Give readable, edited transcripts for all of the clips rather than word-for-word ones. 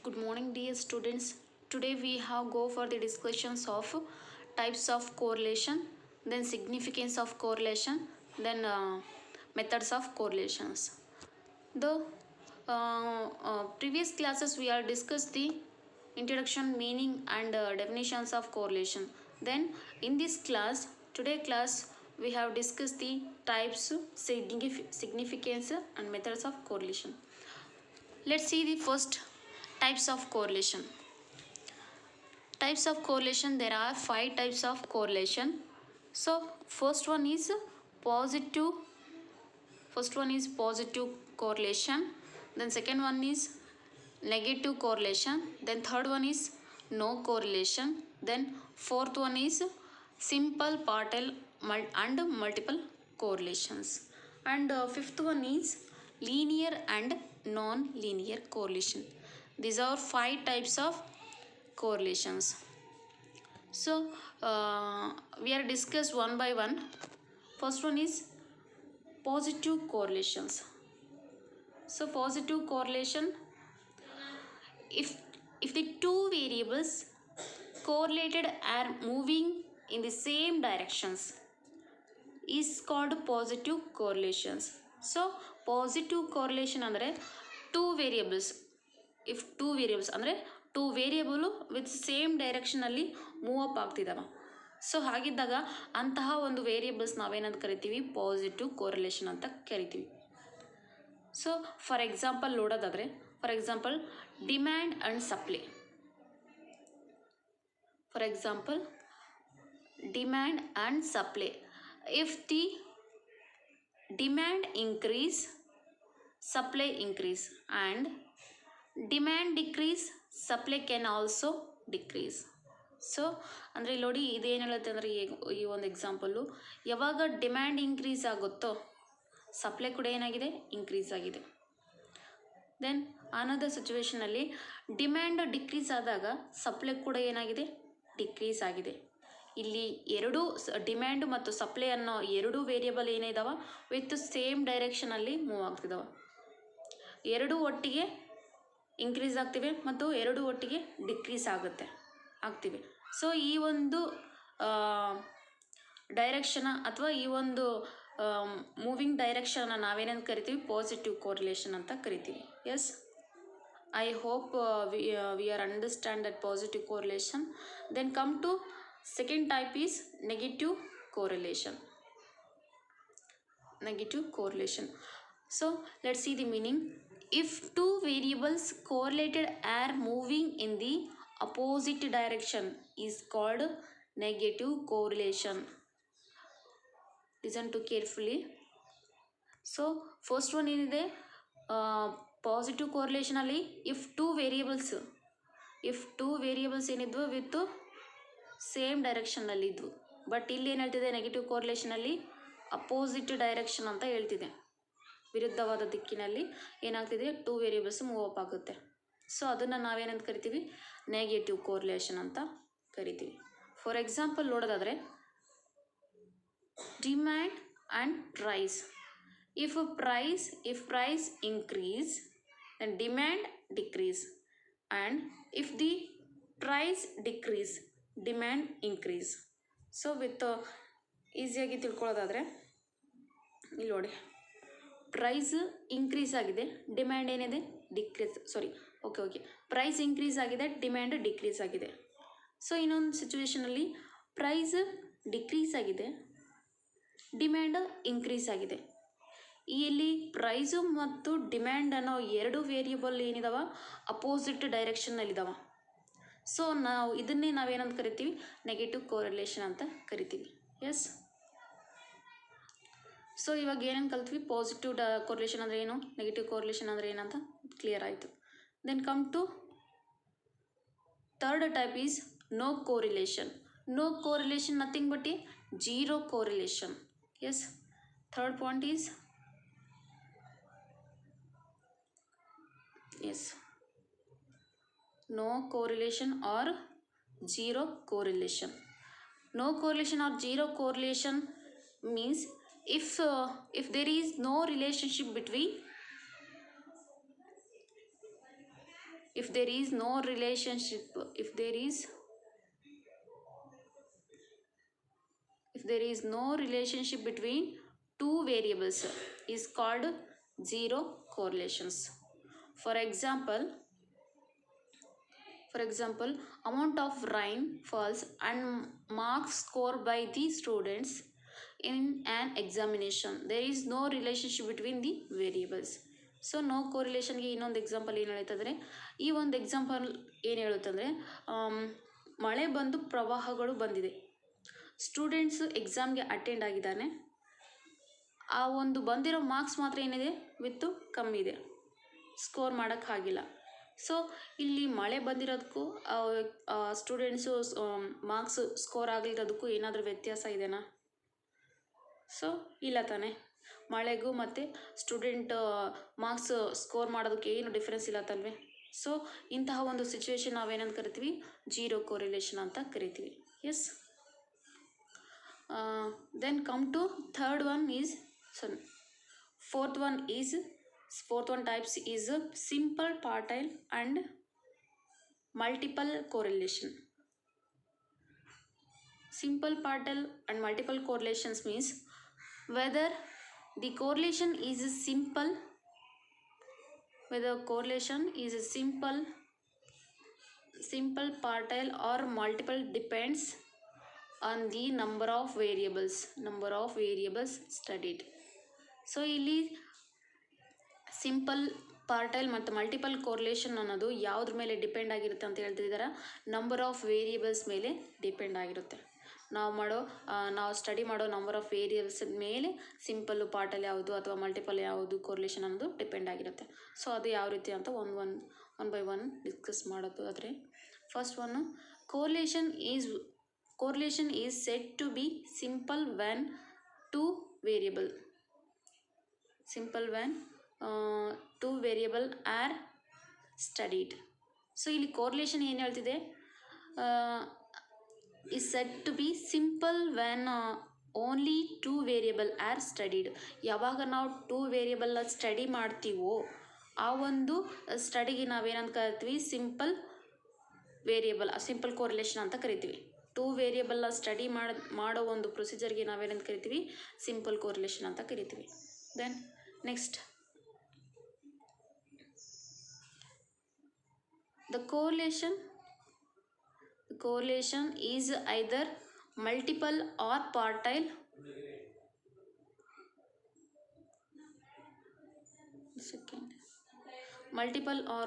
Good morning, dear students. Today we have go for the discussions of types of correlation, then significance of correlation, then methods of correlations. The previous classes we are discussed the introduction, meaning and definitions of correlation. Then in this class, today class, we have discussed the types, significance and methods of correlation. Let's see the first types of correlation. Types of correlation, there are 5 types of correlation. So first one is positive correlation, then second one is negative correlation, then third one is no correlation, then fourth one is simple partial and multiple correlations, and fifth one is linear and non-linear correlation. These are 5 types of correlations. So we are discussed one by one. First one is positive correlations. So positive correlation, if the two variables correlated are moving in the same directions is called positive correlations. So positive correlation ಅಂದರೆ two variables, if two variables ಅಂದರೆ two variable with same ಡೈರೆಕ್ಷನಲ್ಲಿ move up ಆಗ್ತಿದ್ದಾವೆ. So ಹಾಗಿದ್ದಾಗ ಅಂತಹ ಒಂದು variables ನಾವೇನಂತ ಕರಿತೀವಿ, positive correlation ಅಂತ ಕರಿತೀವಿ. ಸೊ ಫಾರ್ ಎಕ್ಸಾಂಪಲ್ ನೋಡೋದಾದರೆ, for example demand and supply. For example demand and supply. If the demand increase, supply increase, and demand decrease, supply can also decrease. So ಅಂದರೆ ಇಲ್ಲಿ ನೋಡಿ, ಇದೇನು ಹೇಳುತ್ತೆ ಅಂದರೆ, ಈ ಒಂದು ಎಕ್ಸಾಂಪಲ್ಲು, ಯಾವಾಗ ಡಿಮ್ಯಾಂಡ್ ಇನ್ಕ್ರೀಸ್ ಆಗುತ್ತೋ ಸಪ್ಲೈ ಕೂಡ ಏನಾಗಿದೆ, ಇನ್ಕ್ರೀಸ್ ಆಗಿದೆ. ದೆನ್ ಅನದರ್ ಸಿಚುವೇಷನಲ್ಲಿ ಡಿಮ್ಯಾಂಡ್ ಡಿಕ್ರೀಸ್ ಆದಾಗ ಸಪ್ಲೈ ಕೂಡ ಏನಾಗಿದೆ, ಡಿಕ್ರೀಸ್ ಆಗಿದೆ. ಇಲ್ಲಿ ಎರಡು ಡಿಮ್ಯಾಂಡ್ ಮತ್ತು ಸಪ್ಲೈ ಅನ್ನೋ ಎರಡು ವೇರಿಯಬಲ್ ಏನಿದಾವೆ ವಿತ್ ಸೇಮ್ ಡೈರೆಕ್ಷನಲ್ಲಿ ಮೂವ್ ಆಗ್ತಿದ್ದಾವೆ. ಎರಡೂ ಒಟ್ಟಿಗೆ ಇನ್ಕ್ರೀಸ್ ಆಗ್ತಿವೆ ಮತ್ತು ಎರಡು ಒಟ್ಟಿಗೆ ಡಿಕ್ರೀಸ್ ಆಗ್ತಿವೆ. ಸೊ ಈ ಒಂದು ಡೈರೆಕ್ಷನ್ ಅಥವಾ ಈ ಒಂದು ಮೂವಿಂಗ್ ಡೈರೆಕ್ಷನ್ನ ನಾವೇನಂತ ಕರಿತೀವಿ, ಪಾಸಿಟಿವ್ ಕೋರಿಲೇಷನ್ ಅಂತ ಕರಿತೀವಿ. Yes, I hope we are understand that positive correlation. Then come to second type is negative correlation. Negative correlation. So let's see the meaning. If two variables correlated are moving in the opposite direction is called negative correlation. Listen to carefully. So first one ಏನಿದೆ, positive ಕೋರಿಲೇಷನಲ್ಲಿ if two variables ಏನಿದ್ವು with same ಡೈರೆಕ್ಷನ್ನಲ್ಲಿದ್ವು. But ಇಲ್ಲಿ ಏನು ಹೇಳ್ತಿದೆ, negative ಕೋರಿಲೇಷನಲ್ಲಿ opposite direction ಅಂತ ಹೇಳ್ತಿದೆ. ವಿರುದ್ಧವಾದ ದಿಕ್ಕಿನಲ್ಲಿ ಏನಾಗ್ತಿದೆ, ಟೂ ವೇರಿಯಬಲ್ಸ್ ಮೂವ್ ಅಪ್ ಆಗುತ್ತೆ. ಸೊ ಅದನ್ನು ನಾವೇನಂತ ಕರಿತೀವಿ, ನೆಗೆಟಿವ್ ಕೋರಿಲೇಷನ್ ಅಂತ ಕರಿತೀವಿ. ಫಾರ್ ಎಕ್ಸಾಂಪಲ್ ನೋಡೋದಾದರೆ, demand and price. If price increase then demand decrease, and if the price decrease, demand increase. So with ಈಸಿಯಾಗಿ ತಿಳ್ಕೊಳ್ಳೋದಾದರೆ ಇಲ್ಲಿ ನೋಡಿ, ಪ್ರೈಸ್ ಇನ್ಕ್ರೀಸ್ ಆಗಿದೆ, ಡಿಮ್ಯಾಂಡ್ ಏನಿದೆ, ಪ್ರೈಸ್ ಇನ್ಕ್ರೀಸ್ ಆಗಿದೆ, ಡಿಮ್ಯಾಂಡ್ ಡಿಕ್ರೀಸ್ ಆಗಿದೆ. ಸೊ ಇನ್ನೊಂದು ಸಿಚುವೇಷನಲ್ಲಿ ಪ್ರೈಸ್ ಡಿಕ್ರೀಸ್ ಆಗಿದೆ, ಡಿಮ್ಯಾಂಡ್ ಇನ್ಕ್ರೀಸ್ ಆಗಿದೆ. ಇಲ್ಲಿ ಪ್ರೈಸು ಮತ್ತು ಡಿಮ್ಯಾಂಡ್ ಅನ್ನೋ ಎರಡು ವೇರಿಯಬಲ್ ಏನಿದಾವ ಅಪೋಸಿಟ್ ಡೈರೆಕ್ಷನ್ನಲ್ಲಿದ್ದಾವೆ. ಸೊ ಇದನ್ನೇ ನಾವೇನಂತ ಕರಿತೀವಿ, ನೆಗೆಟಿವ್ ಕೋರಿಲೇಷನ್ ಅಂತ ಕರಿತೀವಿ. ಎಸ್, ಸೊ ಇವಾಗ ಏನೇನು ಕಲ್ತ್ವಿ, ಪಾಸಿಟಿವ್ ಕೋರಿಲೇಷನ್ ಅಂದರೆ ಏನು, ನೆಗೆಟಿವ್ ಕೋರಿಲೇಷನ್ ಅಂದರೆ ಏನಂತ ಕ್ಲಿಯರ್ ಆಯಿತು. Then come to third type is no correlation. No correlation nothing but zero correlation. Yes, third point is no correlation or zero correlation. No correlation or zero correlation means if there is no relationship between if there is no relationship, if there is no relationship between two variables is called zero correlations. For example, amount of rain falls and marks scored by the students in an examination. There is no relationship between the variables. So no ಕೋರಿಲೇಷನ್ಗೆ ಇನ್ನೊಂದು example ಏನು ಹೇಳ್ತಂದರೆ, ಈ ಒಂದು example ಏನು ಹೇಳುತ್ತಂದರೆ, ಮಳೆ ಬಂದು ಪ್ರವಾಹಗಳು ಬಂದಿದೆ, ಸ್ಟೂಡೆಂಟ್ಸು ಎಕ್ಸಾಮ್ಗೆ ಅಟೆಂಡ್ ಆಗಿದ್ದಾನೆ, ಆ ಒಂದು ಬಂದಿರೋ ಮಾರ್ಕ್ಸ್ ಮಾತ್ರ ಏನಿದೆ ವಿತ್ತು ಕಮ್ಮಿ ಇದೆ, ಸ್ಕೋರ್ ಮಾಡೋಕ್ಕಾಗಿಲ್ಲ. ಸೊ ಇಲ್ಲಿ ಮಳೆ ಬಂದಿರೋದಕ್ಕೂ ಸ್ಟೂಡೆಂಟ್ಸು ಮಾರ್ಕ್ಸ್ ಸ್ಕೋರ್ ಆಗಲಿರೋದಕ್ಕೂ ಏನಾದರೂ ವ್ಯತ್ಯಾಸ ಇದೆನಾ? ಸೊ ಇಲ್ಲ ತಾನೆ. ಮಳೆಗೂ ಮತ್ತು ಸ್ಟೂಡೆಂಟ್ ಮಾರ್ಕ್ಸ್ ಸ್ಕೋರ್ ಮಾಡೋದಕ್ಕೆ ಏನು ಡಿಫ್ರೆನ್ಸ್ ಇಲ್ಲ ತಲ್ವೇ. ಸೊ ಇಂತಹ ಒಂದು ಸಿಚುವೇಶನ್ ನಾವೇನಂತ ಕರಿತೀವಿ, ಜೀರೋ ಕೋರಿಲೇಷನ್ ಅಂತ ಕರಿತೀವಿ. Yes. Then come to third one is fourth one types is simple partial and multiple correlation. Simple partial and multiple correlations means whether the correlation is simple, partial or multiple depends on the number of variables studied. So ಇಲ್ಲಿ simple, ಪಾರ್ಟೈಲ್ ಮತ್ತು multiple correlation ಅನ್ನೋದು ಯಾವುದ್ರ ಮೇಲೆ depend ಆಗಿರುತ್ತೆ ಅಂತ ಹೇಳ್ತಿದ್ದಾರೆ, number of variables ಮೇಲೆ depend ಆಗಿರುತ್ತೆ. ನಾವು ಸ್ಟಡಿ ಮಾಡೋ ನಂಬರ್ ಆಫ್ ವೇರಿಯೇಬಲ್ಸ್ ಮೇಲೆ ಸಿಂಪಲ್ಲು, ಪಾರ್ಟಲ್ ಯಾವುದು ಅಥವಾ ಮಲ್ಟಿಪಲ್ ಯಾವುದು ಕೋರಿಲೇಷನ್ ಅನ್ನೋದು ಡಿಪೆಂಡ್ ಆಗಿರುತ್ತೆ. ಸೊ ಅದು ಯಾವ ರೀತಿ ಅಂತ ಒನ್ ಬೈ ಒನ್ ಡಿಸ್ಕಸ್ ಮಾಡೋದು. ಆದರೆ first one, correlation is said to be simple when two variable. two variable are studied. So ಇಲ್ಲಿ ಕೋರಿಲೇಷನ್ ಏನು ಹೇಳ್ತಿದೆ, is said to be simple when only two variable are studied. ಯಾವಾಗ ನಾವು two ವೇರಿಯಬಲ್ನ study ಮಾಡ್ತೀವೋ ಆ ಒಂದು ಸ್ಟಡಿಗೆ ನಾವೇನಂತ ಕರಿತೀವಿ, ಸಿಂಪಲ್ ಕೋರಿಲೇಷನ್ ಅಂತ ಕರಿತೀವಿ. ಟೂ ವೇರಿಯಬಲ್ನ ಸ್ಟಡಿ ಮಾಡೋ ಒಂದು ಪ್ರೊಸೀಜರ್ಗೆ ನಾವೇನಂತ ಕರಿತೀವಿ, ಸಿಂಪಲ್ ಕೋರಿಲೇಷನ್ ಅಂತ ಕರಿತೀವಿ. Then next, the correlation is either multiple or partial. Multiple or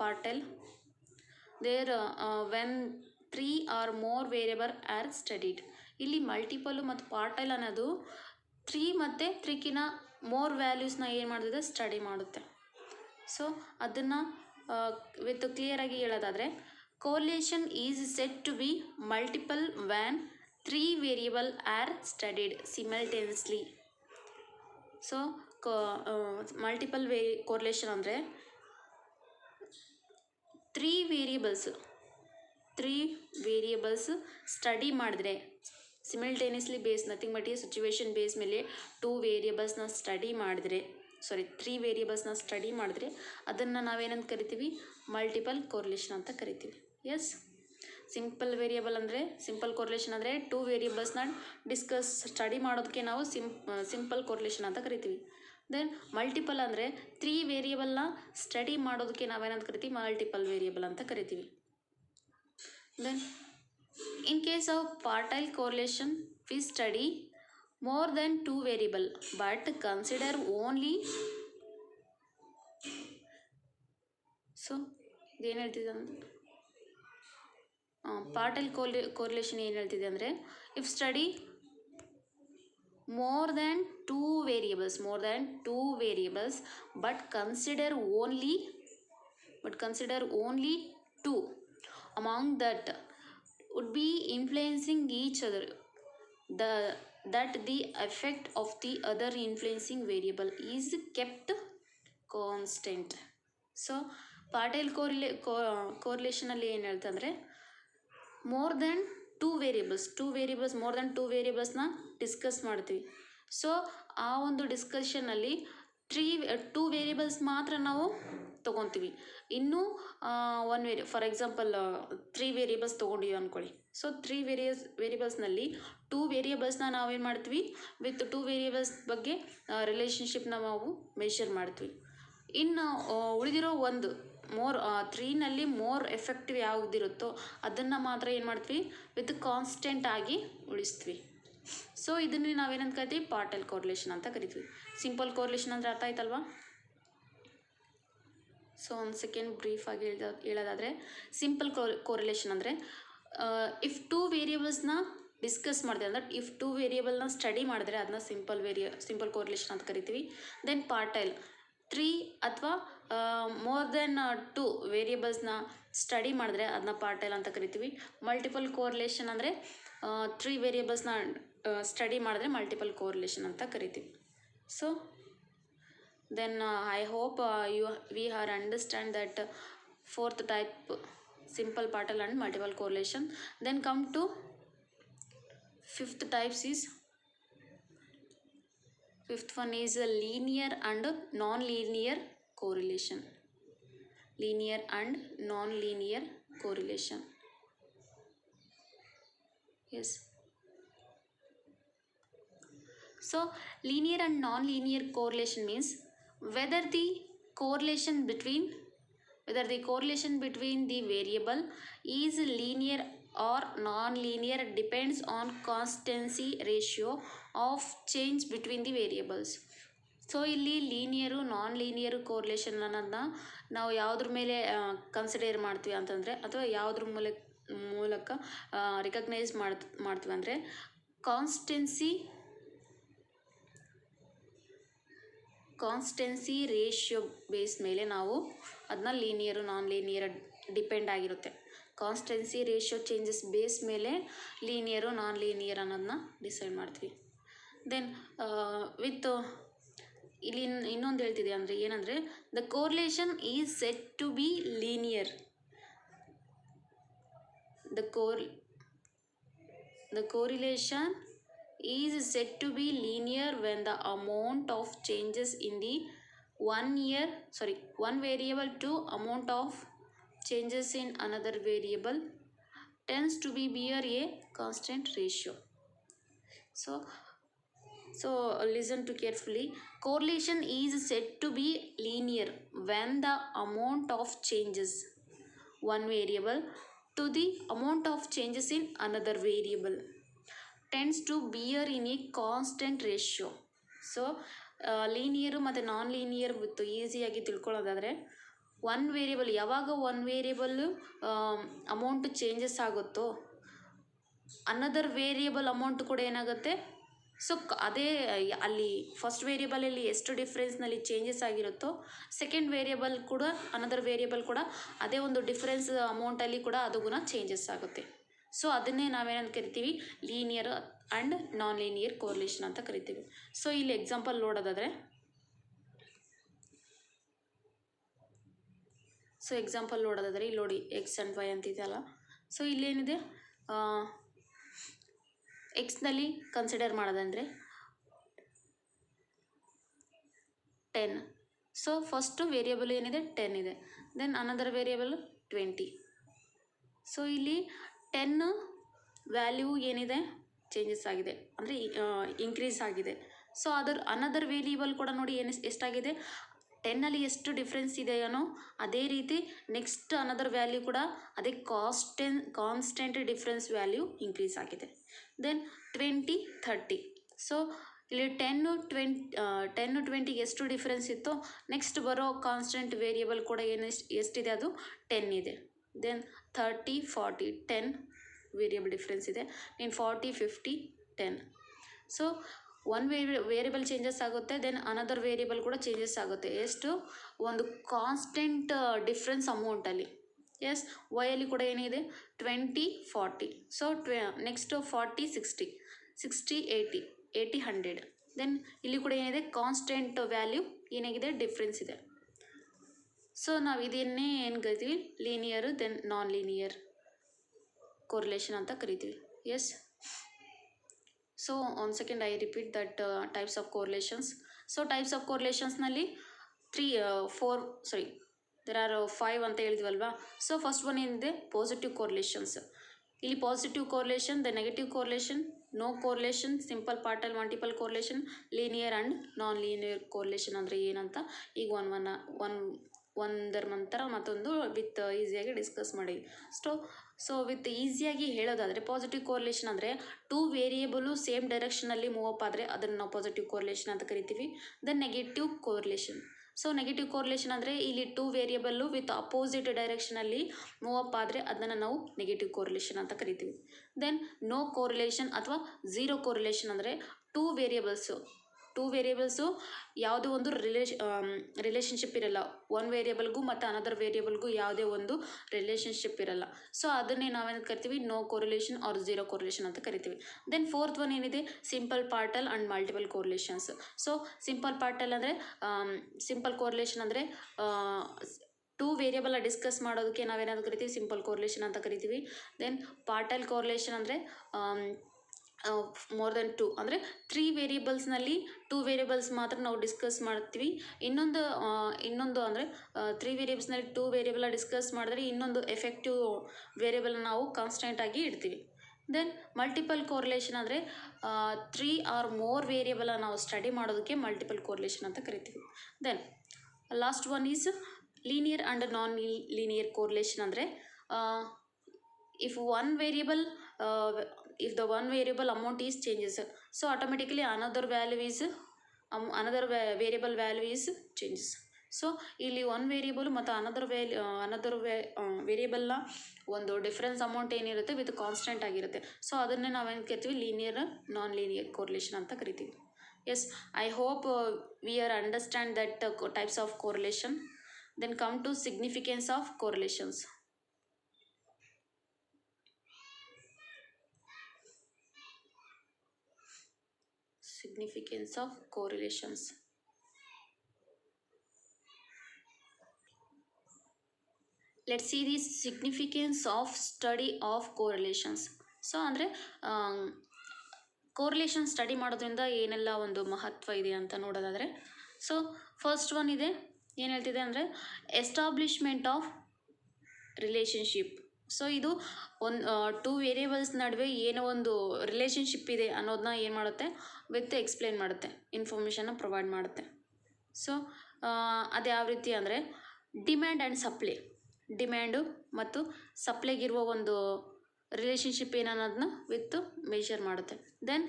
partial there when three or more variable are studied. ಇಲ್ಲಿ ಮಲ್ಟಿಪಲ್ ಮತ್ತು ಪಾರ್ಟೈಲ್ ಅನ್ನೋದು 3 ಮತ್ತು 3ಕಿನ ಮೋರ್ ವ್ಯಾಲ್ಯೂಸ್ನ ಏನು ಮಾಡ್ತಿದೆ, ಸ್ಟಡಿ ಮಾಡುತ್ತೆ. ಸೊ ಅದನ್ನು ವಿತ್ ಕ್ಲಿಯರಾಗಿ ಹೇಳೋದಾದರೆ, correlation is said to be multiple when 3 variable are studied simultaneously. So multiple correlation ಅಂದರೆ 3 ವೇರಿಯಬಲ್ಸ್ ಸ್ಟಡಿ ಮಾಡಿದ್ರೆ ಸಿಮಿಲ್ಟೇನಿಯಸ್ಲಿ ಬೇಸ್, ನಥಿಂಗ್ ಬಟ್ ಈ ಸಿಚುವೇಶನ್ ಬೇಸ್ ಮೇಲೆ 3 ವೇರಿಯಬಲ್ಸ್ನ ಸ್ಟಡಿ ಮಾಡಿದ್ರೆ ಅದನ್ನು ನಾವೇನಂತ ಕರಿತೀವಿ, ಮಲ್ಟಿಪಲ್ ಕೋರಿಲೇಷನ್ ಅಂತ ಕರಿತೀವಿ. ಎಸ್. ಸಿಂಪಲ್ ಕೋರಿಲೇಷನ್ ಅಂದರೆ 2 ವೇರಿಯಬಲ್ಸ್ನ ಸ್ಟಡಿ ಮಾಡೋದಕ್ಕೆ ನಾವು ಸಿಂಪಲ್ ಕೋರಿಲೇಷನ್ ಅಂತ ಕರಿತೀವಿ. ದೆನ್ ಮಲ್ಟಿಪಲ್ ಅಂದರೆ 3 ವೇರಿಯಬಲ್ನ ಸ್ಟಡಿ ಮಾಡೋದಕ್ಕೆ ನಾವೇನಂತ ಕರಿತೀವಿ, ಮಲ್ಟಿಪಲ್ ವೇರಿಯಬಲ್ ಅಂತ ಕರಿತೀವಿ. Then in case of partial correlation we study more than 2 variable but consider only. So ಇದೇನು ಹೇಳ್ತಿದೆ ಅಂದರೆ, ಪಾರ್ಟಲ್ ಕೋರಿಲೇಷನ್ ಏನು ಹೇಳ್ತಿದೆ ಅಂದರೆ, if study more than two variables but consider only 2 among that would be influencing each other, that the effect of the other influencing variable is kept constant. So partial ಕೋರಿಲೇಷನಲ್ಲಿ ಏನು ಹೇಳ್ತಂದರೆ, more than 2 ವೇರಿಯಬಲ್ಸ್ನ discuss ಮಾಡ್ತೀವಿ. So ಆ ಒಂದು ಡಿಸ್ಕಷನಲ್ಲಿ two variables ಮಾತ್ರ ನಾವು ತೊಗೊತೀವಿ. ಇನ್ನು ಫಾರ್ ಎಕ್ಸಾಂಪಲ್ 3 ವೇರಿಯಬಲ್ಸ್ ತೊಗೊಂಡಿವಿ ಅಂದ್ಕೊಳ್ಳಿ. ಸೊ 3 ವೇರಿಯಬಲ್ಸ್ನಲ್ಲಿ 2 ವೇರಿಯಬಲ್ಸ್ನ ನಾವೇನು ಮಾಡ್ತೀವಿ, ವಿತ್ 2 ವೇರಿಯಬಲ್ಸ್ ಬಗ್ಗೆ ರಿಲೇಷನ್ಶಿಪ್ನ ನಾವು ಮೆಷರ್ ಮಾಡ್ತೀವಿ. ಇನ್ನು ಉಳಿದಿರೋ ಒಂದು 3ನಲ್ಲಿ ಮೋರ್ ಎಫೆಕ್ಟಿವ್ ಯಾವುದಿರುತ್ತೋ ಅದನ್ನು ಮಾತ್ರ ಏನು ಮಾಡ್ತೀವಿ, ವಿತ್ ಕಾನ್ಸ್ಟೆಂಟ್ ಆಗಿ ಉಳಿಸ್ತೀವಿ. ಸೊ ಇದನ್ನು ನಾವೇನಂತ ಕರಿತೀವಿ, ಪಾರ್ಟಲ್ ಕೋರಿಲೇಷನ್ ಅಂತ ಕರಿತೀವಿ. ಸಿಂಪಲ್ ಕೋರಿಲೇಷನ್ ಅಂದರೆ ಅರ್ಥ ಆಯ್ತಲ್ವಾ? ಸೊ ಒಂದು ಸೆಕೆಂಡ್ ಬ್ರೀಫ್ ಆಗಿ ಹೇಳೋದಾದರೆ, ಸಿಂಪಲ್ ಕೋರಿಲೇಷನ್ ಅಂದರೆ ಇಫ್ 2 ವೇರಿಯಬಲ್ಸ್ನ ಡಿಸ್ಕಸ್ ಮಾಡಿದೆ ಅಂದರೆ, ಇಫ್ 2 ವೇರಿಯಬಲ್ನ ಸ್ಟಡಿ ಮಾಡಿದ್ರೆ ಅದನ್ನ ಸಿಂಪಲ್ ಕೋರಿಲೇಷನ್ ಅಂತ ಕರಿತೀವಿ. ದೆನ್ ಪಾರ್ಟೈಲ್ 3 ಅಥವಾ ಮೋರ್ ದೆನ್ 2 ವೇರಿಯಬಲ್ಸ್ನ ಸ್ಟಡಿ ಮಾಡಿದ್ರೆ ಅದನ್ನ ಪಾರ್ಟೈಲ್ ಅಂತ ಕರಿತೀವಿ. ಮಲ್ಟಿಪಲ್ ಕೋರಿಲೇಷನ್ ಅಂದರೆ 3 ವೇರಿಯಬಲ್ಸ್ನ ಸ್ಟಡಿ ಮಾಡಿದ್ರೆ ಮಲ್ಟಿಪಲ್ ಕೋರಿಲೇಷನ್ ಅಂತ ಕರಿತೀವಿ. So then I hope we are understand that fourth type, simple partial and multiple correlation. Then come to fifth one is a linear and non-linear correlation. Linear and non-linear correlation. Yes. So linear and non-linear correlation means whether the correlation between the variable is linear or non-linear depends on constancy ratio of change between the variables. So ಇಲ್ಲಿ ಲೀನಿಯರು ನಾನ್ ಲೀನಿಯರು correlation ಅನ್ನೋದನ್ನ ನಾವು ಯಾವುದ್ರ ಮೇಲೆ consider ಮಾಡ್ತೀವಿ ಅಂತಂದರೆ, ಅಥವಾ ಯಾವುದ್ರ ಮೂಲಕ ರಿಕಗ್ನೈಸ್ ಮಾಡ್ತೀವಿ ಅಂದರೆ, ಕಾನ್ಸ್ಟೆನ್ಸಿ ರೇಷಿಯೋ ಬೇಸ್ ಮೇಲೆ ನಾವು ಅದನ್ನ ಲೀನಿಯರು ನಾನ್ ಲೀನಿಯರ್ ಡಿಪೆಂಡ್ ಆಗಿರುತ್ತೆ. ಕಾನ್ಸ್ಟೆನ್ಸಿ ರೇಷಿಯೋ ಚೇಂಜಸ್ ಬೇಸ್ ಮೇಲೆ ಲೀನಿಯರು ನಾನ್ ಲೀನಿಯರ್ ಅನ್ನೋದನ್ನ ಡಿಸೈಡ್ ಮಾಡ್ತೀವಿ. ದೆನ್ ವಿತ್ ಇಲ್ಲಿ ಇನ್ನೊಂದು ಹೇಳ್ತಿದೆ ಅಂದರೆ ಏನಂದರೆ, the correlation is set to be linear. The correlation is said to be linear when the amount of changes in the one variable to amount of changes in another variable tends to be bear a constant ratio. So listen to carefully. Correlation is said to be linear when the amount of changes one variable to the amount of changes in another variable tends to bear in a constant ratio. So linear ಮತ್ತು non linear with ಈಸಿಯಾಗಿ ತಿಳ್ಕೊಳ್ಳೋದಾದರೆ, ಯಾವಾಗ one variable amount changes ಆಗುತ್ತೋ ಅನ್ನದರ್ variable amount ಕೂಡ ಏನಾಗುತ್ತೆ. So ಅದೇ ಅಲ್ಲಿ first ವೇರಿಯಬಲಲ್ಲಿ ಎಷ್ಟು ಡಿಫ್ರೆನ್ಸ್ನಲ್ಲಿ changes ಆಗಿರುತ್ತೋ, second variable ಕೂಡ ಅನದರ್ ವೇರಿಯಬಲ್ ಕೂಡ ಅದೇ ಒಂದು ಡಿಫ್ರೆನ್ಸ್ ಅಮೌಂಟಲ್ಲಿ ಕೂಡ ಅದು ಗುಣ ಚೇಂಜಸ್ ಆಗುತ್ತೆ. ಸೊ ಅದನ್ನೇ ನಾವೇನಂತ ಕರಿತೀವಿ, linear and non linear correlation ಅಂತ ಕರಿತೀವಿ. ಸೊ ಇಲ್ಲಿ ಎಕ್ಸಾಂಪಲ್ ನೋಡೋದಾದರೆ, ಇಲ್ಲಿ ನೋಡಿ ಎಕ್ಸ್ ಆ್ಯಂಡ್ ವೈ ಅಂತಿದೆಯಲ್ಲ. ಸೊ ಇಲ್ಲೇನಿದೆ, ಎಕ್ಸ್ನಲ್ಲಿ ಕನ್ಸಿಡರ್ ಮಾಡೋದಂದರೆ 10. ಸೊ ಫಸ್ಟು ವೇರಿಯಬಲ್ ಏನಿದೆ 10 ಇದೆ. Then another variable 20. ಸೊ ಇಲ್ಲಿ 10 ವ್ಯಾಲ್ಯೂ ಏನಿದೆ ಚೇಂಜಸ್ ಆಗಿದೆ, ಅಂದರೆ ಇನ್ಕ್ರೀಸ್ ಆಗಿದೆ. ಸೊ ಅನದರ್ ವೇರಿಯಬಲ್ ಕೂಡ ನೋಡಿ ಎಷ್ಟಾಗಿದೆ, 10ಅಲ್ಲಿ ಎಷ್ಟು ಡಿಫ್ರೆನ್ಸ್ ಇದೆಯೋ ಅದೇ ರೀತಿ ನೆಕ್ಸ್ಟ್ ಅನದರ್ ವ್ಯಾಲ್ಯೂ ಕೂಡ ಅದೇ ಕಾನ್ಸ್ಟೆಂಟ್ ಡಿಫ್ರೆನ್ಸ್ ವ್ಯಾಲ್ಯೂ ಇನ್ಕ್ರೀಸ್ ಆಗಿದೆ. ದೆನ್ 20, 30. ಸೊ ಇಲ್ಲಿ 10, 20 ಎಷ್ಟು ಡಿಫ್ರೆನ್ಸ್ ಇತ್ತು, ನೆಕ್ಸ್ಟ್ ಬರೋ ಕಾನ್ಸ್ಟೆಂಟ್ ವೇರಿಯಬಲ್ ಕೂಡ ಎಷ್ಟಿದೆ, ಅದು 10 ಇದೆ. ದೆನ್ 30, 40, 10 ವೇರಿಯಬಲ್ ಡಿಫ್ರೆನ್ಸ್ ಇದೆ. ಇನ್ನು 40, 50, 10. ಸೊ ಒನ್ ವೇರಿಯಬಲ್ ಚೇಂಜಸ್ ಆಗುತ್ತೆ, ದೆನ್ ಅನದರ್ ವೇರಿಯಬಲ್ ಕೂಡ ಚೇಂಜಸ್ ಆಗುತ್ತೆ. ಎಷ್ಟು, ಒಂದು ಕಾನ್ಸ್ಟೆಂಟ್ ಡಿಫ್ರೆನ್ಸ್ ಅಮೌಂಟಲ್ಲಿ. ಎಸ್, ವೈಯಲ್ಲಿ ಕೂಡ ಏನಿದೆ 20, 40. So next 40, 60, 60, 80, 80, 100. ದೆನ್ ಇಲ್ಲಿ ಕೂಡ ಏನಿದೆ, ಕಾನ್ಸ್ಟೆಂಟ್ ವ್ಯಾಲ್ಯೂ ಏನಾಗಿದೆ, ಡಿಫ್ರೆನ್ಸ್ ಇದೆ. ಸೊ ನಾವು ಇದನ್ನೇ ಏನು ಕರಿತೀವಿ, linear then non linear correlation ಅಂತ ಕರಿತೀವಿ. Yes. So on second I repeat that types of correlations. So types of ಕೋರಿಲೇಷನ್ಸ್ನಲ್ಲಿ 5 ಅಂತ ಹೇಳಿದ್ವಲ್ವಾ. ಸೊ ಫಸ್ಟ್ ಒನ್ ಏನಿದೆ ಪಾಸಿಟಿವ್ ಕೋರಿಲೇಷನ್ಸ್. ಇಲ್ಲಿ positive correlation, the negative correlation, no correlation, simple partial multiple correlation, linear and non linear correlation ಅಂದರೆ ಏನಂತ ಈಗ ಒಂದರ ನಂತರ ಮತ್ತೊಂದು ವಿತ್ ಈಸಿಯಾಗಿ ಡಿಸ್ಕಸ್ ಮಾಡಿ. ಸೊ ವಿತ್ ಈಸಿಯಾಗಿ ಹೇಳೋದಾದರೆ ಪಾಸಿಟಿವ್ ಕೋರಿಲೇಷನ್ ಅಂದರೆ 2 ವೇರಿಯೇಬಲು ಸೇಮ್ ಡೈರೆಕ್ಷನಲ್ಲಿ ಮೂವ್ ಅಪ್ ಆದರೆ ಅದನ್ನು ನಾವು ಪಾಸಿಟಿವ್ ಕೋರಿಲೇಷನ್ ಅಂತ ಕರಿತೀವಿ. Then negative correlation. So negative correlation ಅಂದರೆ ಇಲ್ಲಿ 2 ವೇರಿಯೇಬಲ್ಲು ವಿತ್ ಅಪೋಸಿಟ್ ಡೈರೆಕ್ಷನಲ್ಲಿ ಮೂವ್ ಅಪ್ ಆದರೆ ಅದನ್ನು ನಾವು ನೆಗೆಟಿವ್ ಕೋರಿಲೇಷನ್ ಅಂತ ಕರಿತೀವಿ. ದೆನ್ ನೋ ಕೋರಿಲೇಷನ್ ಅಥವಾ ಝೀರೋ ಕೋರಿಲೇಷನ್ ಅಂದರೆ 2 ವೇರಿಯೇಬಲ್ಸು ಯಾವುದೇ ಒಂದು ರಿಲೇಷನ್ಶಿಪ್ ಇರಲ್ಲ. ಒನ್ ವೇರಿಯೇಬಲ್ಗೂ ಮತ್ತು ಅನದರ್ ವೇರಿಯೇಬಲ್ಗೂ ಯಾವುದೇ ಒಂದು ರಿಲೇಷನ್ಶಿಪ್ ಇರಲ್ಲ. ಸೊ ಅದನ್ನೇ ನಾವೇನು ಕರಿತೀವಿ, no correlation or zero correlation ಅಂತ ಕರಿತೀವಿ. ದೆನ್ ಫೋರ್ತ್ ಒನ್ ಏನಿದೆ, simple partial and multiple correlations. So simple partial ಅಂದರೆ ಸಿಂಪಲ್ ಕೋರಿಲೇಷನ್ ಅಂದರೆ 2 ವೇರಿಯೇಬಲ್ ಡಿಸ್ಕಸ್ ಮಾಡೋದಕ್ಕೆ ನಾವೇನಾದ್ರು ಕರಿತೀವಿ, ಸಿಂಪಲ್ ಕೋರಿಲೇಷನ್ ಅಂತ ಕರಿತೀವಿ. ದೆನ್ ಪಾರ್ಟಲ್ ಕೋರಿಲೇಷನ್ ಅಂದರೆ ಮೋರ್ ದೆನ್ 2 ಅಂದರೆ 3 ವೇರಿಯೇಬಲ್ಸ್ನಲ್ಲಿ 2 ವೇರಿಯೇಬಲ್ಸ್ ಮಾತ್ರ ನಾವು ಡಿಸ್ಕಸ್ ಮಾಡ್ತೀವಿ. ಇನ್ನೊಂದು ಅಂದರೆ 3 ವೇರಿಯೇಬಲ್ಸ್ನಲ್ಲಿ 2 ವೇರಿಯೇಬಲ್ ಡಿಸ್ಕಸ್ ಮಾಡಿದ್ರೆ ಇನ್ನೊಂದು ಎಫೆಕ್ಟಿವ್ ವೇರಿಯೇಬಲ್ ನಾವು ಕಾನ್ಸ್ಟೆಂಟಾಗಿ ಇಡ್ತೀವಿ. ದೆನ್ ಮಲ್ಟಿಪಲ್ ಕೋರಿಲೇಷನ್ ಅಂದರೆ 3 ಆರ್ ಮೋರ್ ವೇರಿಯೇಬಲ್ ನಾವು ಸ್ಟಡಿ ಮಾಡೋದಕ್ಕೆ ಮಲ್ಟಿಪಲ್ ಕೋರಿಲೇಷನ್ ಅಂತ ಕರಿತೀವಿ. Then last one is linear and non linear correlation ಅಂದರೆ if the one variable amount is changes, so automatically another variable value is changes. So ಇಲ್ಲಿ one variable ಮತ್ತು another ವೇರಿಯೇಬಲ್ನ ಒಂದು difference amount ಏನಿರುತ್ತೆ with constant ಆಗಿರುತ್ತೆ. So ಅದನ್ನೇ ನಾವೇನು ಕರಿತೀವಿ, ಲೀನಿಯರ್ ನಾನ್ ಲೀನಿಯರ್ ಕೋರಿಲೇಷನ್ ಅಂತ ಕರಿತೀವಿ. Yes, I hope we are understand that types of correlation. Then come to significance of correlations. Significance of correlations. Let's see the significance of study of correlations. So ಅಂದರೆ correlation study ಮಾಡೋದ್ರಿಂದ ಏನೆಲ್ಲ ಒಂದು ಮಹತ್ವ ಇದೆ ಅಂತ ನೋಡೋದಾದರೆ, ಸೊ ಫಸ್ಟ್ ಒನ್ ಇದೆ, ಏನು ಹೇಳ್ತಿದೆ ಅಂದರೆ ಎಸ್ಟಾಬ್ಲಿಷ್ಮೆಂಟ್ ಆಫ್ ರಿಲೇಷನ್ಶಿಪ್. ಸೊ ಇದು 2 ವೇರಿಯೇಬಲ್ಸ್ ನಡುವೆ ಏನೋ ಒಂದು ರಿಲೇಷನ್ಶಿಪ್ ಇದೆ ಅನ್ನೋದನ್ನ ಏನು ಮಾಡುತ್ತೆ, ವಿತ್ ಎಕ್ಸ್ಪ್ಲೇನ್ ಮಾಡುತ್ತೆ, ಇನ್ಫಾರ್ಮೇಷನ್ನ ಪ್ರೊವೈಡ್ ಮಾಡುತ್ತೆ. ಸೊ ಅದು ಯಾವ ರೀತಿ ಅಂದರೆ ಡಿಮ್ಯಾಂಡ್ ಆ್ಯಂಡ್ ಸಪ್ಲೈ, ಡಿಮ್ಯಾಂಡು ಮತ್ತು ಸಪ್ಲೈಗಿರುವ ಒಂದು ರಿಲೇಷನ್ಶಿಪ್ ಏನನ್ನೋದನ್ನ ವಿತ್ ಮೆಷರ್ ಮಾಡುತ್ತೆ. Then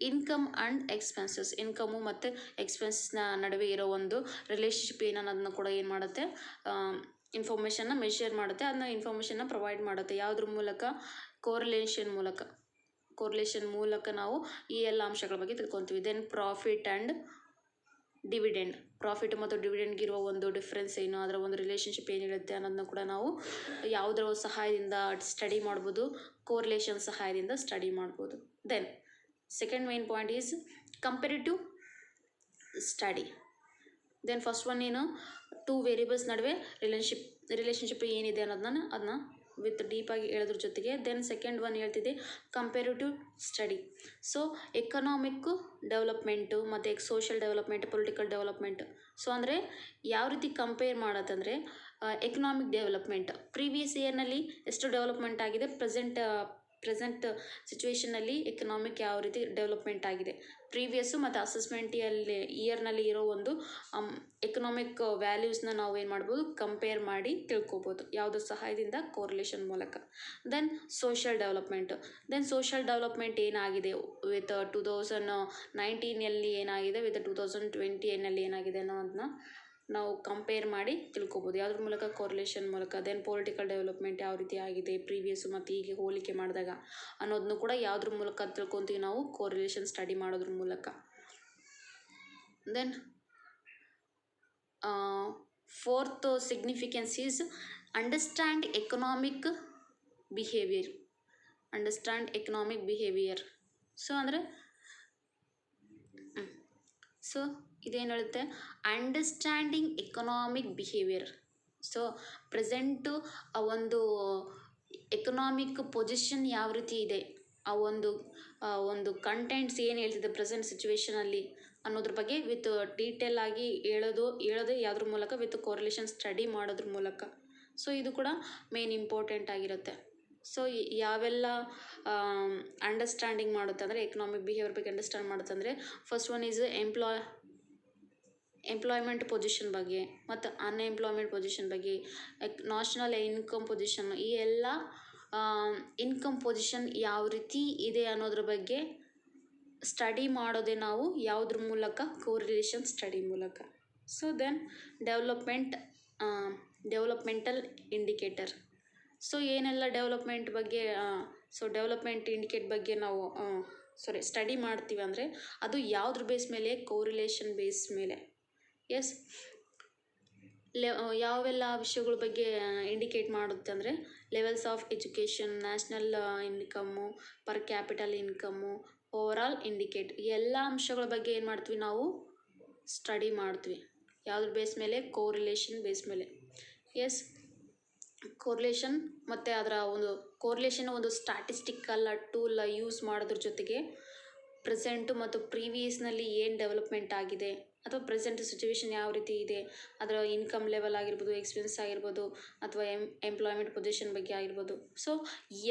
income and expenses, income ಮತ್ತು ಎಕ್ಸ್ಪೆನ್ಸಸ್ನ ನಡುವೆ ಇರೋ ಒಂದು ರಿಲೇಷನ್ಶಿಪ್ ಏನನ್ನೋದನ್ನ ಕೂಡ ಏನು ಮಾಡುತ್ತೆ, ಇನ್ಫಾರ್ಮೇಷನ್ನ ಮೆಷರ್ ಮಾಡುತ್ತೆ, ಅದನ್ನ ಇನ್ಫಾರ್ಮೇಷನ್ನ ಪ್ರೊವೈಡ್ ಮಾಡುತ್ತೆ. ಯಾವುದ್ರ ಮೂಲಕ, ಕೋರಿಲೇಷನ್ ಮೂಲಕ ನಾವು ಈ ಎಲ್ಲ ಅಂಶಗಳ ಬಗ್ಗೆ ತಿಳ್ಕೊತೀವಿ. Then profit and dividend, profit ಮತ್ತು ಡಿವಿಡೆಂಡ್ಗಿರುವ ಒಂದು ಡಿಫ್ರೆನ್ಸ್ ಏನು, ಅದರ ಒಂದು ರಿಲೇಷನ್ಶಿಪ್ ಏನಿರುತ್ತೆ ಅನ್ನೋದನ್ನ ಕೂಡ ನಾವು ಯಾವುದರ ಸಹಾಯದಿಂದ ಸ್ಟಡಿ ಮಾಡ್ಬೋದು, ಕೋರಿಲೇಷನ್ ಸಹಾಯದಿಂದ ಸ್ಟಡಿ ಮಾಡ್ಬೋದು. Then second main point is comparative study. Then first one ಏನು, 2 ವೇರಿಯೇಬಲ್ಸ್ ನಡುವೆ ರಿಲೇಷನ್ಶಿಪ್ ಏನಿದೆ ಅದನ್ನ ವಿತ್ ಡೀಪಾಗಿ ಹೇಳೋದ್ರ ಜೊತೆಗೆ. ದೆನ್ ಸೆಕೆಂಡ್ ಒನ್ ಹೇಳ್ತಿದೆ comparative study. So economic development ಮತ್ತು social development, political development. So ಅಂದರೆ ಯಾವ ರೀತಿ ಕಂಪೇರ್ ಮಾಡೋದಂದರೆ ಎಕನಾಮಿಕ್ ಡೆವಲಪ್ಮೆಂಟ್ ಪ್ರೀವಿಯಸ್ ಇಯರ್ನಲ್ಲಿ ಎಷ್ಟು ಡೆವಲಪ್ಮೆಂಟ್ ಆಗಿದೆ, ಪ್ರೆಸೆಂಟ್ ಸಿಚುವೇಷನಲ್ಲಿ ಎಕನಾಮಿಕ್ ಯಾವ ರೀತಿ ಡೆವಲಪ್ಮೆಂಟ್ ಆಗಿದೆ, ಪ್ರೀವಿಯಸ್ಸು ಮತ್ತು ಅಸೆಸ್ಮೆಂಟ್ ಇಯರ್ನಲ್ಲಿ ಇರೋ ಒಂದು ಎಕನಾಮಿಕ್ ವ್ಯಾಲ್ಯೂಸ್ನ ನಾವು ಏನು ಮಾಡ್ಬೋದು, ಕಂಪೇರ್ ಮಾಡಿ ತಿಳ್ಕೊಬೋದು ಯಾವುದ್ರ ಸಹಾಯದಿಂದ, ಕೋರಿಲೇಷನ್ ಮೂಲಕ. ದೆನ್ ಸೋಷಿಯಲ್ ಡೆವಲಪ್ಮೆಂಟ್ ಏನಾಗಿದೆ ವಿತ್ 2019 ಏನಾಗಿದೆ, ವಿತ್ 2020 ಏನಾಗಿದೆ ಅನ್ನೋದನ್ನ ನಾವು ಕಂಪೇರ್ ಮಾಡಿ ತಿಳ್ಕೊಬೋದು ಯಾವುದ್ರ ಮೂಲಕ, ಕೋರಿಲೇಷನ್ ಮೂಲಕ. ದೆನ್ ಪೊಲಿಟಿಕಲ್ ಡೆವಲಪ್ಮೆಂಟ್ ಯಾವ ರೀತಿ ಆಗಿದೆ ಪ್ರೀವಿಯಸ್ಸು ಮತ್ತು ಈಗ ಹೋಲಿಕೆ ಮಾಡಿದಾಗ ಅನ್ನೋದನ್ನು ಕೂಡ ಯಾವುದ್ರ ಮೂಲಕ ತಿಳ್ಕೊತೀವಿ ನಾವು, ಕೋರಿಲೇಷನ್ ಸ್ಟಡಿ ಮಾಡೋದ್ರ ಮೂಲಕ. Then fourth significance is understand economic behaviour. So ಅಂದರೆ ಇದೇನು ಹೇಳುತ್ತೆ, understanding economic behaviour. So present ಆ ಒಂದು ಎಕನಾಮಿಕ್ ಪೊಸಿಷನ್ ಯಾವ ರೀತಿ ಇದೆ, ಆ ಒಂದು ಕಂಟೆಂಟ್ಸ್ ಏನು ಹೇಳ್ತಿದೆ ಪ್ರೆಸೆಂಟ್ ಸಿಚುವೇಷನಲ್ಲಿ, ಅನ್ನೋದ್ರ ಬಗ್ಗೆ ವಿತ್ ಡೀಟೇಲ್ ಆಗಿ ಹೇಳೋದೇ ಯಾವುದ್ರ ಮೂಲಕ ವಿತ್ ಕೋರಿಲೇಷನ್ ಸ್ಟಡಿ ಮಾಡೋದ್ರ ಮೂಲಕ. ಸೊ ಇದು ಕೂಡ ಮೇನ್ ಇಂಪಾರ್ಟೆಂಟ್ ಆಗಿರುತ್ತೆ. ಸೊ ಯಾವೆಲ್ಲ ಅಂಡರ್ಸ್ಟ್ಯಾಂಡಿಂಗ್ ಮಾಡುತ್ತೆ ಅಂದರೆ ಎಕನಾಮಿಕ್ ಬಿಹೇವಿಯರ್ ಬಗ್ಗೆ ಅಂಡರ್ಸ್ಟ್ಯಾಂಡ್ ಮಾಡುತ್ತೆ ಅಂದರೆ first one is employment position ಬಗ್ಗೆ ಮತ್ತು ಅನ್ಎಂಪ್ಲಾಯ್ಮೆಂಟ್ ಪೊಸಿಷನ್ ಬಗ್ಗೆ, ನ್ಯಾಷನಲ್ ಇನ್ಕಮ್ ಪೊಸಿಷನ್, ಈ ಎಲ್ಲ ಇನ್ಕಮ್ ಪೊಸಿಷನ್ ಯಾವ ರೀತಿ ಇದೆ ಅನ್ನೋದ್ರ ಬಗ್ಗೆ ಸ್ಟಡಿ ಮಾಡೋದೇ ನಾವು ಯಾವುದ್ರ ಮೂಲಕ, ಕೋರಿಲೇಷನ್ ಸ್ಟಡಿ ಮೂಲಕ. So then developmental indicator. So ಏನೆಲ್ಲ ಡೆವಲಪ್ಮೆಂಟ್ ಬಗ್ಗೆ ಡೆವಲಪ್ಮೆಂಟ್ ಇಂಡಿಕೇಟ್ ಬಗ್ಗೆ ನಾವು ಸ್ಟಡಿ ಮಾಡ್ತೀವಿ ಅಂದರೆ ಅದು ಯಾವುದ್ರ ಬೇಸ್ ಮೇಲೆ, ಕೋರಿಲೇಷನ್ ಬೇಸ್ ಮೇಲೆ. ಎಸ್, ಯಾವೆಲ್ಲ ವಿಷಯಗಳ ಬಗ್ಗೆ ಇಂಡಿಕೇಟ್ ಮಾಡುತ್ತೆ ಅಂದರೆ levels of education, national income, per capital income, overall indicate, ಎಲ್ಲ ಅಂಶಗಳ ಬಗ್ಗೆ ಏನು ಮಾಡ್ತೀವಿ ನಾವು ಸ್ಟಡಿ ಮಾಡ್ತೀವಿ. ಯಾವುದ್ರ ಬೇಸ್ ಮೇಲೆ, ಕೋರಿಲೇಷನ್ ಬೇಸ್ ಮೇಲೆ. ಎಸ್, ಕೋರಿಲೇಷನ್ ಮತ್ತು ಅದರ ಕೋರಿಲೇಷನ್ ಒಂದು ಸ್ಟ್ಯಾಟಿಸ್ಟಿಕಲ್ ಟೂಲ್ ಯೂಸ್ ಮಾಡೋದ್ರ ಜೊತೆಗೆ ಪ್ರೆಸೆಂಟು ಮತ್ತು ಪ್ರೀವಿಯಸ್ನಲ್ಲಿ ಏನು ಡೆವಲಪ್ಮೆಂಟ್ ಆಗಿದೆ ಅಥವಾ ಪ್ರೆಸೆಂಟ್ ಸಿಚುವೇಶನ್ ಯಾವ ರೀತಿ ಇದೆ, ಅದರ ಇನ್ಕಮ್ ಲೆವೆಲ್ ಆಗಿರ್ಬೋದು, ಎಕ್ಸ್ಪೆನ್ಸ್ ಆಗಿರ್ಬೋದು, ಅಥವಾ ಎಂಪ್ಲಾಯ್ಮೆಂಟ್ ಪೊಸಿಷನ್ ಬಗ್ಗೆ ಆಗಿರ್ಬೋದು. ಸೊ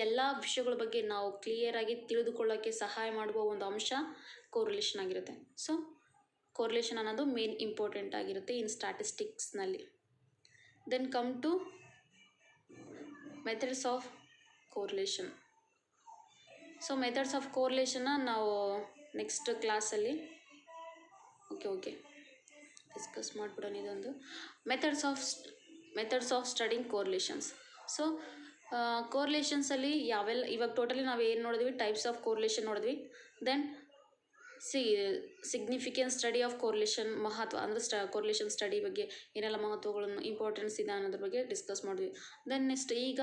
ಎಲ್ಲ ವಿಷಯಗಳ ಬಗ್ಗೆ ನಾವು ಕ್ಲಿಯರಾಗಿ ತಿಳಿದುಕೊಳ್ಳೋಕ್ಕೆ ಸಹಾಯ ಮಾಡುವ ಒಂದು ಅಂಶ ಕೋರಿಲೇಷನ್ ಆಗಿರುತ್ತೆ. ಸೊ ಕೋರಿಲೇಷನ್ ಅನ್ನೋದು ಮೇನ್ ಇಂಪಾರ್ಟೆಂಟ್ ಆಗಿರುತ್ತೆ ಇನ್ ಸ್ಟ್ಯಾಟಿಸ್ಟಿಕ್ಸ್ನಲ್ಲಿ. Then come to methods of correlation. So methods of ಕೋರಿಲೇಷನ್ನ ನಾವು ನೆಕ್ಸ್ಟ್ ಕ್ಲಾಸಲ್ಲಿ ಓಕೆ ಡಿಸ್ಕಸ್ ಮಾಡಿಬಿಡೋಣ. ಇದೊಂದು methods of studying correlations. So ಕೋರಿಲೇಷನ್ಸಲ್ಲಿ ಯಾವೆಲ್ಲ ಇವಾಗ ಟೋಟಲಿ ನಾವು ಏನು ನೋಡಿದ್ವಿ, ಟೈಪ್ಸ್ ಆಫ್ ಕೋರಿಲೇಷನ್ ನೋಡಿದ್ವಿ. Then significance study of correlation, ಮಹತ್ವ ಅಂದರೆ ಕೋರಿಲೇಷನ್ ಸ್ಟಡಿ ಬಗ್ಗೆ ಏನೆಲ್ಲ ಮಹತ್ವಗಳನ್ನು, ಇಂಪಾರ್ಟೆನ್ಸ್ ಇದೆ ಅನ್ನೋದ್ರ ಬಗ್ಗೆ ಡಿಸ್ಕಸ್ ಮಾಡಿದ್ವಿ. ದೆನ್ ನೆಕ್ಸ್ಟ್ ಈಗ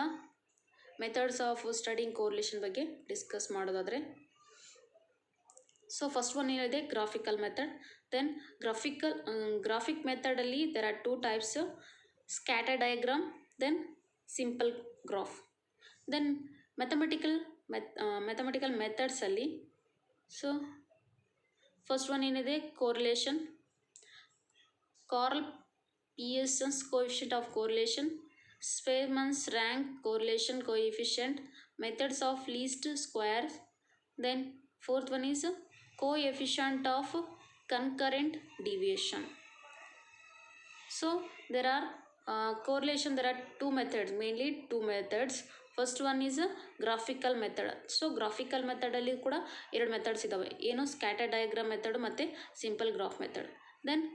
ಮೆಥಡ್ಸ್ ಆಫ್ ಸ್ಟಡಿಂಗ್ ಕೋರಿಲೇಷನ್ ಬಗ್ಗೆ ಡಿಸ್ಕಸ್ ಮಾಡೋದಾದರೆ, ಸೊ ಫಸ್ಟ್ ಒನ್ ಏನಿದೆ ಗ್ರಾಫಿಕಲ್ ಮೆಥಡ್. ದೆನ್ ಗ್ರಾಫಿಕ್ ಮೆಥಡಲ್ಲಿ there are 2 types, scatter diagram, then simple graph. Then mathematical ಮೆಥಡ್ಸಲ್ಲಿ ಸೊ ಫಸ್ಟ್ ಒನ್ ಏನಿದೆ correlation, Karl Pearson's coefficient of correlation, Spearman's rank correlation coefficient, methods of least square. Then fourth one is coefficient of concurrent deviation. So there are correlation, there are 2 methods, mainly 2 methods. First one is graphical method. So graphical method ಅಲ್ಲಿ ಕೂಡ 2 methods ಇದ್ದಾವೆ, ಏನು scatter diagram method ಮತ್ತು simple graph method. Then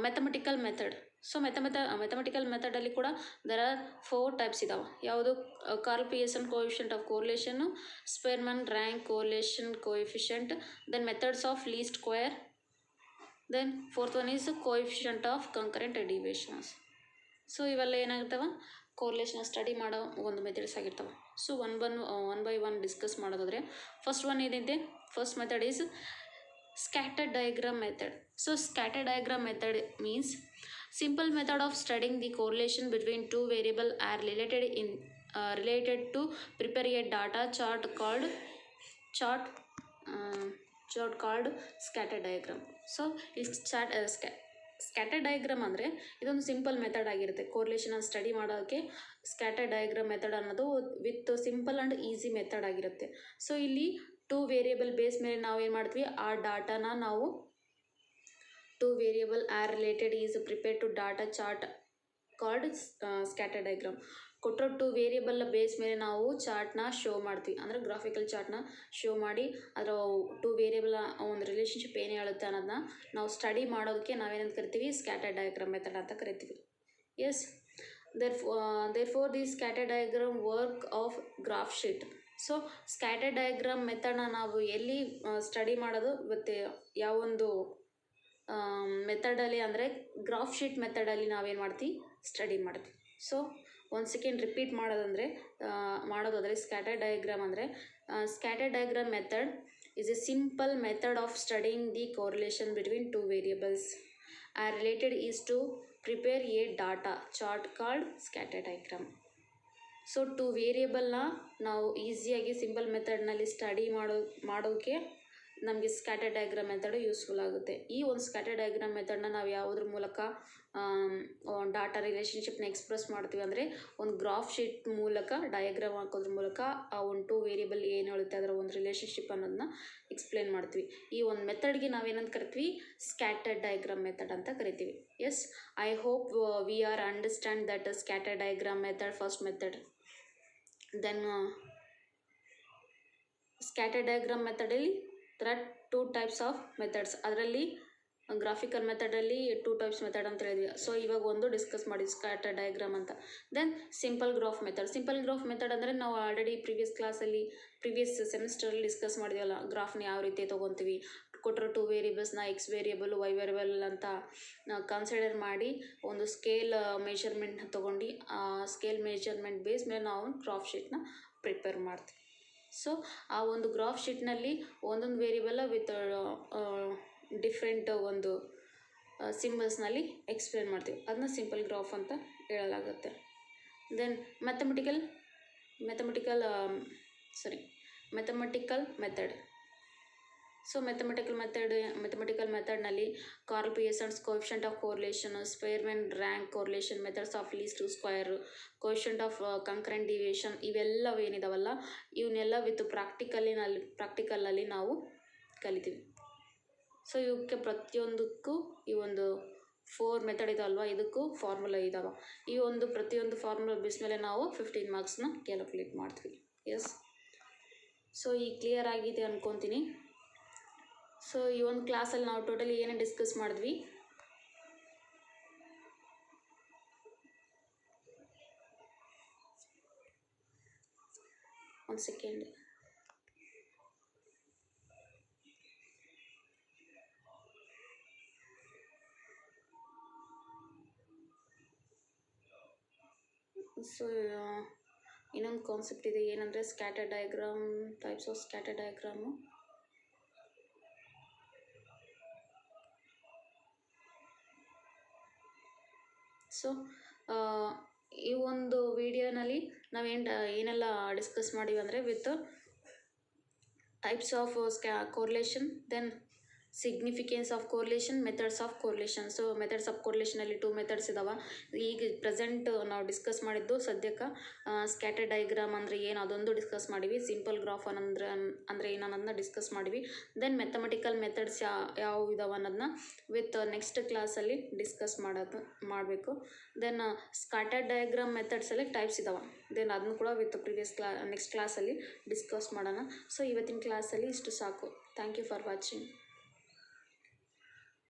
mathematical method. So mathematical ಮೆಥಡಲ್ಲಿ ಕೂಡ there are 4 types ಇದ್ದಾವೆ. ಯಾವುದು Karl Pearson coefficient of ಕೋರಿಲೇಷನ್ನು, Spearman rank correlation coefficient, then methods of least square, then fourth one is coefficient of concurrent deviations. So ಇವೆಲ್ಲ ಏನಾಗಿರ್ತವೆ, correlation study ಮಾಡೋ ಒಂದು methods ಆಗಿರ್ತವೆ. So one by one discuss ಮಾಡೋದಾದರೆ first one ಏನಿದೆ, first method is scatter diagram method. So scatter diagram method means simple method of studying the correlation between 2 variables are related to prepare a data chart called scatter diagram. So scatter diagram ಅಂದರೆ ಇದೊಂದು simple method ಆಗಿರುತ್ತೆ correlation study ಮಾಡೋಕ್ಕೆ. Scatter diagram method ಅನ್ನೋದು with simple and easy method ಆಗಿರುತ್ತೆ. So ಇಲ್ಲಿ 2 variable base ಮೇಲೆ ನಾವು ಏನು ಮಾಡ್ತೀವಿ, ಆ ಡಾಟಾನ ನಾವು 2 variable are related is prepared to data chart called scatter diagram. ಕೊಟ್ಟರೋ 2 variable base ಮೇಲೆ ನಾವು ಚಾರ್ಟ್ನ ಶೋ ಮಾಡ್ತೀವಿ, ಅಂದರೆ ಗ್ರಾಫಿಕಲ್ ಚಾರ್ಟ್ನ ಶೋ ಮಾಡಿ ಅದರ 2 ವೇರಿಯೇಬಲ್ ಒಂದು ರಿಲೇಷನ್ಶಿಪ್ ಏನು ಹೇಳುತ್ತೆ ಅನ್ನೋದನ್ನ ನಾವು ಸ್ಟಡಿ ಮಾಡೋದಕ್ಕೆ ನಾವೇನಂತ ಕರಿತೀವಿ, ಸ್ಕ್ಯಾಟರ್ ಡಯಾಗ್ರಾಮ್ ಮೆಥಡ್ ಅಂತ ಕರಿತೀವಿ. Yes, therefore the scatter diagram work of graph sheet. So scatter diagram ಮೆಥಡ್ನ ನಾವು ಎಲ್ಲಿ ಸ್ಟಡಿ ಮಾಡೋದು ಮತ್ತು ಯಾವೊಂದು ಮೆಥಡಲ್ಲಿ ಅಂದರೆ ಗ್ರಾಫ್ ಶೀಟ್ ಮೆಥಡಲ್ಲಿ ನಾವೇನು ಮಾಡ್ತೀವಿ, ಸ್ಟಡಿ ಮಾಡ್ತೀವಿ. ಸೊ ಒಂದು ಸೆಕೆಂಡ್ ರಿಪೀಟ್ ಮಾಡೋದಾದರೆ ಸ್ಕ್ಯಾಟರ್ ಡಯಾಗ್ರಾಮ್ ಅಂದರೆ scatter diagram method is a simple method of studying the correlation between 2 variables are related is to prepare a data chart called scatter diagram. So 2 ವೇರಿಯೇಬಲ್ನ ನಾವು ಈಸಿಯಾಗಿ simple ಮೆಥಡ್ನಲ್ಲಿ study ಮಾಡೋಕ್ಕೆ ನಮಗೆ scatter diagram method useful ಆಗುತ್ತೆ. ಈ ಒಂದು scatter diagram ಮೆಥಡ್ನ ನಾವು ಯಾವುದ್ರ ಮೂಲಕ ಡಾಟಾ ರಿಲೇಷನ್ಶಿಪ್ನ ಎಕ್ಸ್ಪ್ರೆಸ್ ಮಾಡ್ತೀವಿ ಅಂದರೆ ಒಂದು ಗ್ರಾಫ್ ಶೀಟ್ ಮೂಲಕ ಡಯಾಗ್ರಾಮ್ ಹಾಕೋದ್ರ ಮೂಲಕ ಆ ಒಂದು 2 ವೇರಿಯಬಲ್ ಏನು ಹೇಳುತ್ತೆ ಅದರ ಒಂದು ರಿಲೇಷನ್ಶಿಪ್ ಅನ್ನೋದನ್ನ ಎಕ್ಸ್ಪ್ಲೇನ್ ಮಾಡ್ತೀವಿ. ಈ ಒಂದು ಮೆಥಡ್ಗೆ ನಾವೇನಂತ ಕರಿತೀವಿ, ಸ್ಕ್ಯಾಟರ್ ಡಯಾಗ್ರಾಮ್ ಮೆಥಡ್ ಅಂತ ಕರಿತೀವಿ. Yes, I hope we are understand that scatter diagram method, first method. Then scatter diagram ಮೆಥಡಲ್ಲಿ there are 2 types of methods. ಅದರಲ್ಲಿ ಗ್ರಾಫಿಕಲ್ ಮೆಥಡಲ್ಲಿ 2 ಟೈಪ್ಸ್ ಮೆಥಡ್ ಅಂತ ಹೇಳಿದ್ವಿ. ಸೊ ಇವಾಗ ಒಂದು ಡಿಸ್ಕಸ್ ಮಾಡಿ ಸ್ಕ್ಯಾಟರ್ ಡಯಾಗ್ರಾಮ್ ಅಂತ. Then simple graph method. Simple graph method ಅಂದರೆ ನಾವು ಆಲ್ರೆಡಿ ಪ್ರೀವಿಯಸ್ ಸೆಮಿಸ್ಟರಲ್ಲಿ ಡಿಸ್ಕಸ್ ಮಾಡಿದ್ವಲ್ಲ, ಗ್ರಾಫ್ನ ಯಾವ ರೀತಿ ತೊಗೊತೀವಿ, ಕೊಟ್ಟಿರೋ 2 ವೇರಿಯಬಲ್ಸ್ನ ಎಕ್ಸ್ ವೇರಿಯಬಲ್ ವೈ ವೇರಿಯಬಲ್ ಅಂತ ಕನ್ಸಿಡರ್ ಮಾಡಿ ಒಂದು ಸ್ಕೇಲ್ ಮೆಷರ್ಮೆಂಟ್ನ ತೊಗೊಂಡು ಆ ಸ್ಕೇಲ್ ಮೆಷರ್ಮೆಂಟ್ ಬೇಸ್ ಮೇಲೆ ನಾವು ಗ್ರಾಫ್ ಶೀಟ್ನ ಪ್ರಿಪೇರ್ ಮಾಡ್ತೀವಿ. ಸೊ ಆ ಒಂದು ಗ್ರಾಫ್ ಶೀಟ್ನಲ್ಲಿ ಒಂದೊಂದು ವೇರಿಯಬಲ್ ವಿತ್ ಡಿಫ್ರೆಂಟ್ ಒಂದು ಸಿಂಬಲ್ಸ್ನಲ್ಲಿ ಎಕ್ಸ್ಪ್ಲೇನ್ ಮಾಡ್ತೀವಿ. ಅದನ್ನ ಸಿಂಪಲ್ ಗ್ರಾಫ್ ಅಂತ ಹೇಳಲಾಗುತ್ತೆ. Then mathematical method. So mathematical ಮೆಥಡ್ನಲ್ಲಿ Karl Pearson's coefficient of correlation, Spearman rank correlation, methods of least square, coefficient of concurrent deviation, ಇವೆಲ್ಲವೂ ಏನಿದಾವಲ್ಲ ಇವನ್ನೆಲ್ಲ ವಿತ್ ಪ್ರಾಕ್ಟಿಕಲಲ್ಲಿ ನಾವು ಕಲಿತೀವಿ. ಸೊ ಇವಕ್ಕೆ ಪ್ರತಿಯೊಂದಕ್ಕೂ ಈ ಒಂದು 4 ಮೆಥಡ್ ಇದಾವಲ್ವ, ಇದಕ್ಕೂ ಫಾರ್ಮುಲಾ ಇದಾವೆ. ಈ ಒಂದು ಪ್ರತಿಯೊಂದು ಫಾರ್ಮುಲಾ ಬೇಸ್ ಮೇಲೆ ನಾವು 15 ಮಾರ್ಕ್ಸ್ನ ಕ್ಯಾಲ್ಕುಲೇಟ್ ಮಾಡ್ತೀವಿ. ಎಸ್, ಸೊ ಈ ಕ್ಲಿಯರ್ ಆಗಿದೆ ಅಂದ್ಕೊತೀನಿ. ಸೊ ಈ ಒಂದು ಕ್ಲಾಸಲ್ಲಿ ನಾವು ಟೋಟಲಿ ಏನೇನು ಡಿಸ್ಕಸ್ ಮಾಡಿದ್ವಿ, ಒಂದು ಸೆಕೆಂಡ್. ಸೊ ಇನ್ನೊಂದು ಕಾನ್ಸೆಪ್ಟ್ ಇದೆ, ಏನಂದರೆ scatter diagram, types of scatter diagram. So ಈ ಒಂದು ವಿಡಿಯೋನಲ್ಲಿ ಏನೆಲ್ಲ ಡಿಸ್ಕಸ್ ಮಾಡಿವಿ ಅಂದರೆ with types of correlation, then significance of correlation, methods of correlation. So methods of ಕೋರಿಲೇಷನಲ್ಲಿ 2 ಮೆಥಡ್ಸ್ ಇದಾವೆ. ಈಗ ಪ್ರೆಸೆಂಟ್ ನಾವು ಡಿಸ್ಕಸ್ ಮಾಡಿದ್ದು ಸದ್ಯಕ್ಕೆ ಸ್ಕ್ಯಾಟರ್ ಡಯಾಗ್ರಾಮ್ ಅಂದರೆ ಏನು ಅದೊಂದು ಡಿಸ್ಕಸ್ ಮಾಡಿವಿ. ಸಿಂಪಲ್ ಗ್ರಾಫ್ ಅಂದರೆ ಏನು ಅನ್ನೋದನ್ನ ಡಿಸ್ಕಸ್ ಮಾಡಿವಿ. ದೆನ್ ಮೆಥಮೆಟಿಕಲ್ ಮೆಥಡ್ಸ್ ಯಾವ ಇದಾವೆ ಅನ್ನೋದನ್ನ ವಿತ್ ನೆಕ್ಸ್ಟ್ ಕ್ಲಾಸಲ್ಲಿ ಡಿಸ್ಕಸ್ ಮಾಡಬೇಕು. ದೆನ್ ಸ್ಕ್ಯಾಟರ್ ಡಯಾಗ್ರಾಮ್ ಮೆಥಡ್ಸಲ್ಲಿ ಟೈಪ್ಸ್ ಇದಾವೆ. ದೆನ್ ಅದನ್ನು ಕೂಡ ವಿತ್ ನೆಕ್ಸ್ಟ್ ಕ್ಲಾಸಲ್ಲಿ ಡಿಸ್ಕಸ್ ಮಾಡೋಣ. ಸೊ ಇವತ್ತಿನ ಕ್ಲಾಸಲ್ಲಿ ಇಷ್ಟು ಸಾಕು. Thank you for watching.